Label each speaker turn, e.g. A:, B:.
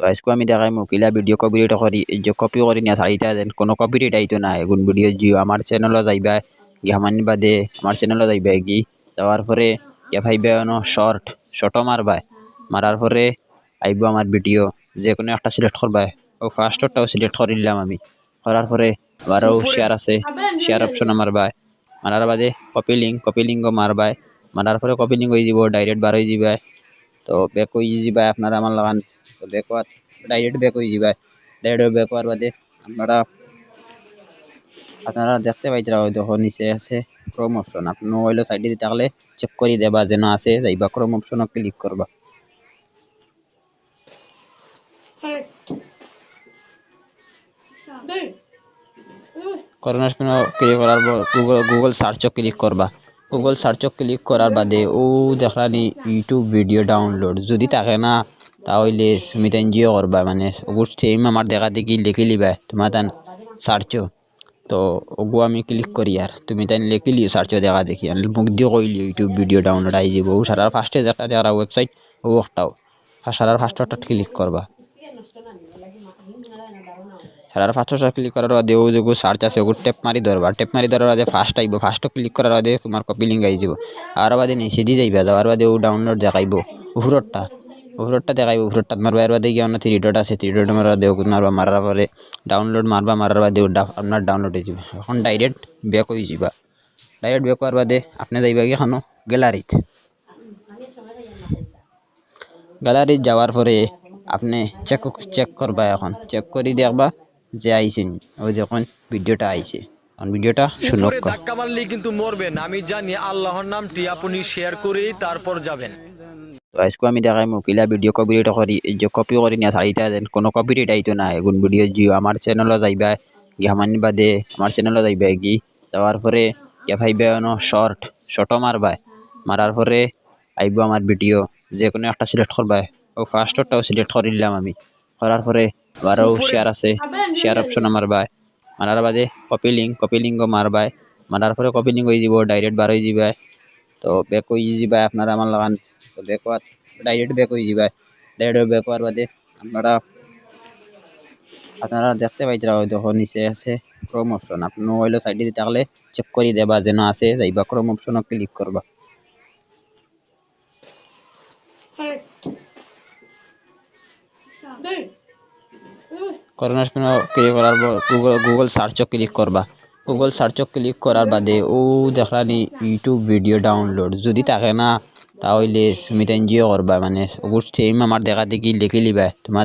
A: তো আজকে আমি দেখাই মুকিলা ভিডিও কপিরাইট করি যে কপি করে নিয়ে সারিতা দেন কোনো কপিরাইট আইতো না এগুন ভিডিও জিও আমার চ্যানেলও যাইবা গিয়ে হামানি বাদে আমার চ্যানেলও যাইবা কি যাওয়ার পরে ইয়া ভাইবা শর্টও মারবাই মারার পরে আইব আমার ভিডিও যে কোনো একটা সিলেক্ট করবাই ও ফার্স্টটাও সিলেক্ট করে নিলাম আমি করার পরে আবারও শেয়ার আছে শেয়ার অপশন মারবাই মারার বাদে কপি লিঙ্কও মারবাই মারার পরে কপি লিঙ্ক হয়ে যাব ডাইরেক্ট বার হয়ে যাবে তো ব্যাক হয়ে যাবে আপনারা আমার লাগান তো ব্যাক ডাইরেক্ট ব্যাক হয়ে যাবে ডাইরেক্ট ব্যাক হওয়ার বাদে আপনারা দেখতে পাইতরা যখন নিচে আছে ক্রোম অপশন আপনি ওইলো সাইডে দিতে থাকলে চেক করে দেবা যেন আছে যাইবা ক্রোম অপশনও ক্লিক করবা করোনা ক্লিক করার পর গুগল সার্চও ক্লিক করবা গুগল সার্চও ক্লিক করার বাদে ও দেখানি ইউটিউব ভিডিও ডাউনলোড যদি থাকে না তাহলে তুমি তাই জিও করবা মানে ওগুলো সেম আমার দেখা দেখি লিখে লিবা তোমার তান সার্চও তো ওগু আমি ক্লিক করি আর তুমি তাই লিখিলি সার্চও দেখা দেখি আমি মুখ দিয়ে কইলি ইউটিউব ভিডিও ডাউনলোড আই যাব ও সারার ফার্স্টে যেটা যারা ওয়েবসাইট ও একটাও সারার ফার্স্টটা ক্লিক করবা সারার ফার্স্টটা ক্লিক করার বাদে ও যে সার্চ আছে ওগুলো টেপ মারি ধরবার বাদে ফার্স্ট আইব ফার্স্টও ক্লিক করার বাদে তোমার কপি লিঙ্ক আই যাব আর বাদে নিচে দিয়ে যাইবা যাওয়ার বাদে ও ডাউনলোড দেখাইব উপরটা দেখাইব উপরটা মারবার বাদে গিয়ে অন্য থ্রি ডট আছে থ্রি ডট মারবা দেও মারবা মারার পরে ডাউনলোড মারার বাদে আপনার ডাউনলোড হয়ে যাবে এখন ডাইরেক্ট ব্যাক হয়ে যাবা ডাইরেক্ট ব্যাক হওয়ার বাদে আপনি যাইবা কি এখানো গ্যালারিত যাওয়ার পরে আপনি চেক করবা এখন চেক করে দেখবা যে আইছে ওই যখন ভিডিওটা আইছে ভিডিওটা শুনো
B: ধাক্কা মারলে কিন্তু মরবেন আমি জানি আল্লাহর নামটি আপনি শেয়ার করেই তারপর যাবেন
A: তো আজকে আমি দেখাই মুকিলা ভিডিও কপিরাইট করি যে কপি করে নিয়ে সারিতা দেন কোনো কপিরাইট আইতো না এগুন ভিডিও জিও আমার চ্যানেলও যাইবা গিয়ে হামানি বাদে আমার চ্যানেলও যাইবা কি যাওয়ার পরে ইয়া ভাইবা শর্টও মারবাই মারার পরে আইব আমার ভিডিও যে কোনো একটা সিলেক্ট করবাই ও ফার্স্টটাও সিলেক্ট করে নিলাম আমি করার পরে আবারও শেয়ার আছে শেয়ার অপশন মারবাই মারার বাদে কপি লিঙ্কও মারবাই মারার পরে কপি লিঙ্ক হয়ে যাব ডাইরেক্ট বার হয়ে যাবে তো ব্যাক হয়ে যাবে আপনারা আমার লাগান তো ব্যাক হওয়ার ডাইরেক্ট ব্যাক হয়ে যাবে ডাইরেক্ট ব্যাক হওয়ার বাদে আপনারা দেখতে পাইতরা যখন নিচে আছে ক্রোম অপশন আপনি ওইলো সাইডে দিতে থাকলে চেক করে দেবা যেন আছে যাইবা ক্রোম অপশনও ক্লিক করবা করোনা ক্লিক করার পর গুগল সার্চও ক্লিক করবা গুগল সার্চও ক্লিক করার বাদে ও দেখানি ইউটিউব ভিডিও ডাউনলোড যদি থাকে না তাহলে তুমি তাই জিও করবা মানে ওগুলো সেম আমার দেখা দেখি লিখে লিবা তোমার